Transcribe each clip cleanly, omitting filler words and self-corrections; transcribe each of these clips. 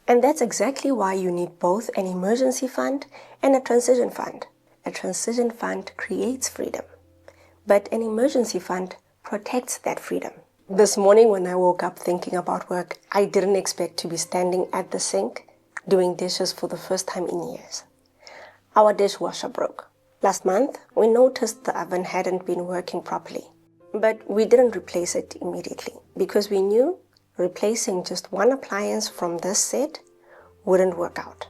And that's exactly why you need both an emergency fund and a transition fund. A transition fund creates freedom, but an emergency fund protects that freedom. This morning when I woke up thinking about work, I didn't expect to be standing at the sink doing dishes for the first time in years. Our dishwasher broke. Last month, we noticed the oven hadn't been working properly, but we didn't replace it immediately because we knew replacing just one appliance from this set wouldn't work out.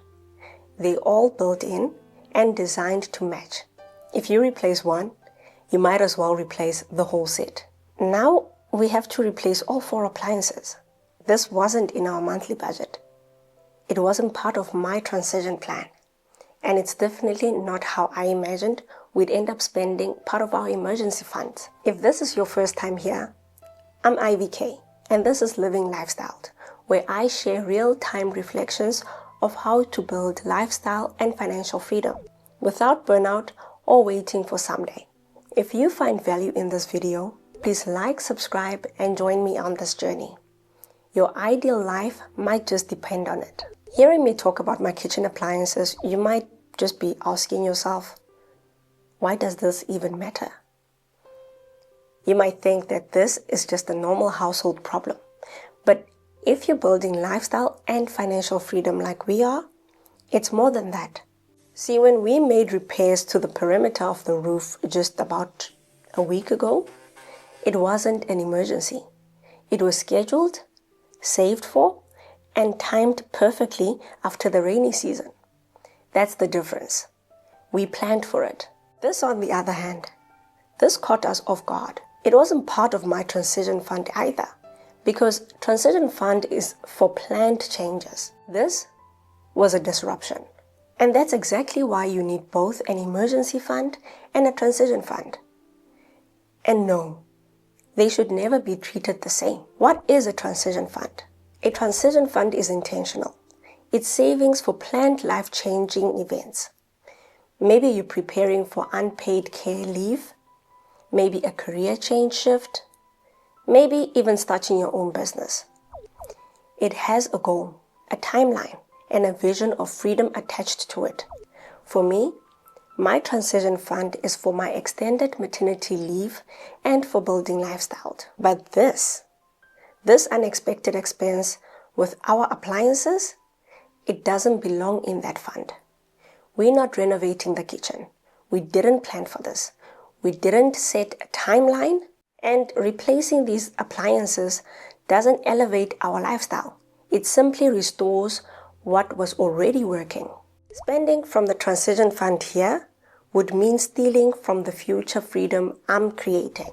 They all built in and designed to match. If you replace one, you might as well replace the whole set. Now we have to replace all 4 appliances. This wasn't in our monthly budget. It wasn't part of my transition plan. And it's definitely not how I imagined we'd end up spending part of our emergency funds. If this is your first time here, I'm IVK, and this is Living LyfStyled, where I share real-time reflections of how to build lifestyle and financial freedom without burnout or waiting for someday. If you find value in this video, please like, subscribe, and join me on this journey. Your ideal life might just depend on it. Hearing me talk about my kitchen appliances, you might just be asking yourself, why does this even matter? You might think that this is just a normal household problem, but if you're building lifestyle and financial freedom like we are, it's more than that. See, when we made repairs to the perimeter of the roof just about a week ago, it wasn't an emergency. It was scheduled, saved for, and timed perfectly after the rainy season. That's the difference. We planned for it. This, on the other hand, this caught us off guard. It wasn't part of my transition fund either, because transition fund is for planned changes. This was a disruption. And that's exactly why you need both an emergency fund and a transition fund. And no, they should never be treated the same. What is a transition fund? A transition fund is intentional. It's savings for planned life-changing events. Maybe you're preparing for unpaid care leave, maybe a career change shift, maybe even starting your own business. It has a goal, a timeline, and a vision of freedom attached to it. For me, my transition fund is for my extended maternity leave and for building LyfStyled. But this unexpected expense with our appliances, it doesn't belong in that fund. We're not renovating the kitchen. We didn't plan for this. We didn't set a timeline, and replacing these appliances doesn't elevate our lifestyle. It simply restores what was already working. Spending from the transition fund here would mean stealing from the future freedom I'm creating.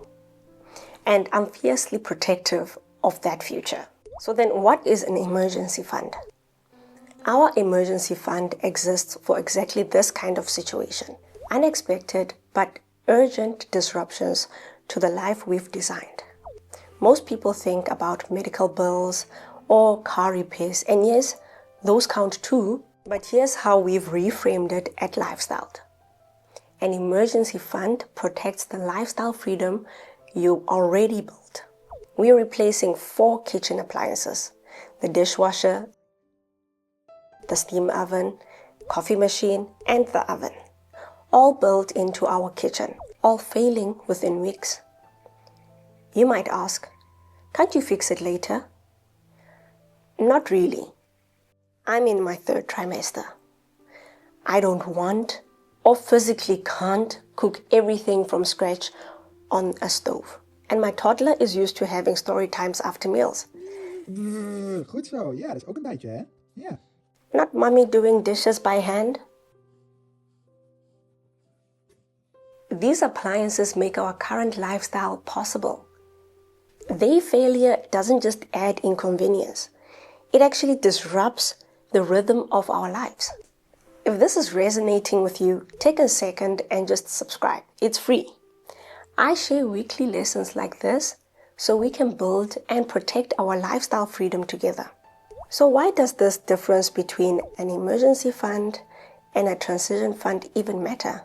And I'm fiercely protective of that future. So then what is an emergency fund? Our emergency fund exists for exactly this kind of situation. Unexpected but urgent disruptions to the life we've designed. Most people think about medical bills or car repairs, and yes, those count too, but here's how we've reframed it at LyfStyled. An emergency fund protects the lifestyle freedom you already built. We're replacing 4 kitchen appliances: the dishwasher, the steam oven, coffee machine, and the oven. All built into our kitchen, all failing within weeks. You might ask, can't you fix it later? Not really. I'm in my 3rd trimester. I don't want or physically can't cook everything from scratch on a stove. And my toddler is used to having story times after meals. Goed zo, ja, dat is ook een beetje, hè? Ja. Not mommy doing dishes by hand. These appliances make our current lifestyle possible. Their failure doesn't just add inconvenience. It actually disrupts the rhythm of our lives. If this is resonating with you, take a second and just subscribe. It's free. I share weekly lessons like this so we can build and protect our lifestyle freedom together. So why does this difference between an emergency fund and a transition fund even matter?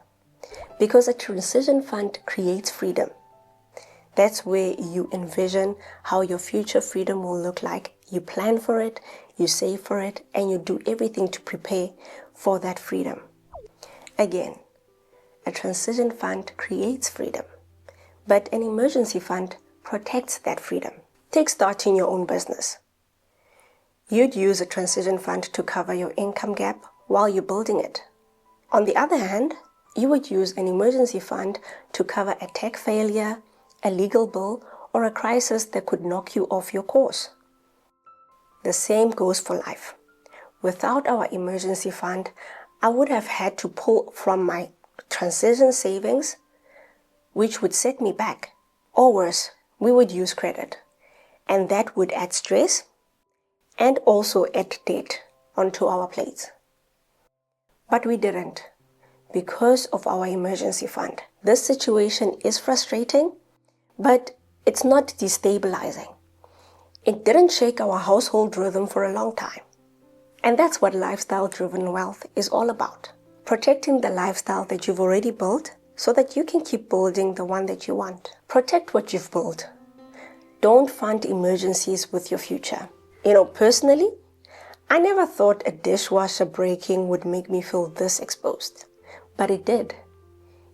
Because a transition fund creates freedom. That's where you envision how your future freedom will look like. You plan for it, you save for it, and you do everything to prepare for that freedom. Again, a transition fund creates freedom, but an emergency fund protects that freedom. Take starting your own business. You'd use a transition fund to cover your income gap while you're building it. On the other hand, you would use an emergency fund to cover a tech failure, a legal bill, or a crisis that could knock you off your course. The same goes for life. Without our emergency fund, I would have had to pull from my transition savings, which would set me back. Or worse, we would use credit, and that would add stress and also add debt onto our plates. But we didn't, because of our emergency fund. This situation is frustrating, but it's not destabilizing. It didn't shake our household rhythm for a long time. And that's what lifestyle-driven wealth is all about. Protecting the lifestyle that you've already built so that you can keep building the one that you want. Protect what you've built. Don't fund emergencies with your future. Personally, I never thought a dishwasher breaking would make me feel this exposed, but it did.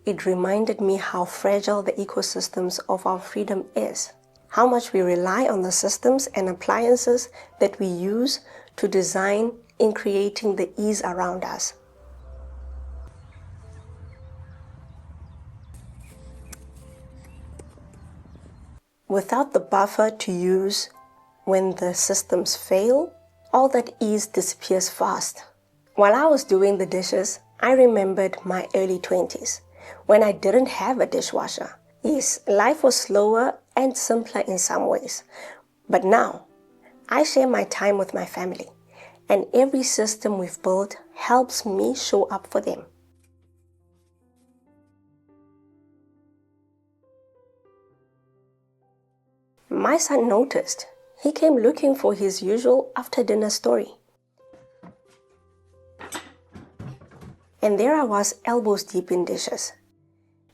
It reminded me how fragile the ecosystems of our freedom is, how much we rely on the systems and appliances that we use to design in creating the ease around us. Without the buffer to use when the systems fail, all that ease disappears fast. While I was doing the dishes, I remembered my early 20s, when I didn't have a dishwasher. Yes, life was slower and simpler in some ways. But now, I share my time with my family, and every system we've built helps me show up for them. My son noticed. He came looking for his usual after-dinner story. And there I was, elbows deep in dishes.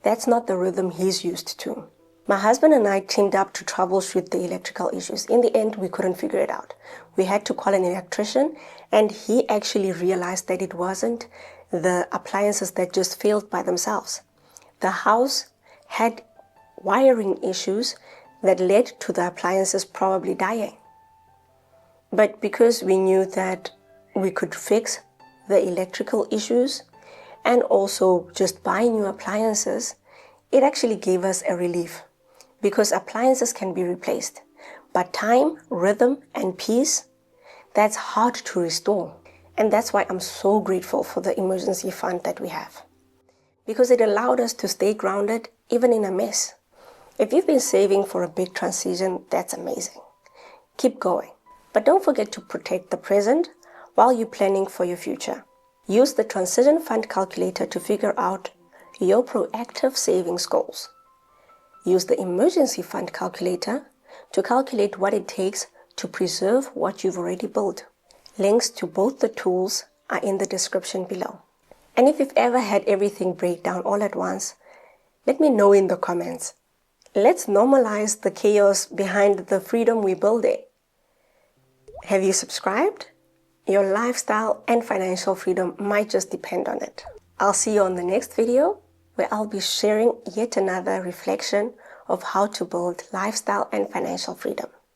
That's not the rhythm he's used to. My husband and I teamed up to troubleshoot the electrical issues. In the end, we couldn't figure it out. We had to call an electrician, and he actually realized that it wasn't the appliances that just failed by themselves. The house had wiring issues that led to the appliances probably dying. But because we knew that we could fix the electrical issues and also just buy new appliances, it actually gave us a relief, because appliances can be replaced. But time, rhythm, and peace, that's hard to restore. And that's why I'm so grateful for the emergency fund that we have, because it allowed us to stay grounded even in a mess. If you've been saving for a big transition, that's amazing. Keep going. But don't forget to protect the present while you're planning for your future. Use the transition fund calculator to figure out your proactive savings goals. Use the emergency fund calculator to calculate what it takes to preserve what you've already built. Links to both the tools are in the description below. And if you've ever had everything break down all at once, let me know in the comments. Let's normalize the chaos behind the freedom we're building. Have you subscribed? Your lifestyle and financial freedom might just depend on it. I'll see you on the next video, where I'll be sharing yet another reflection of how to build lifestyle and financial freedom.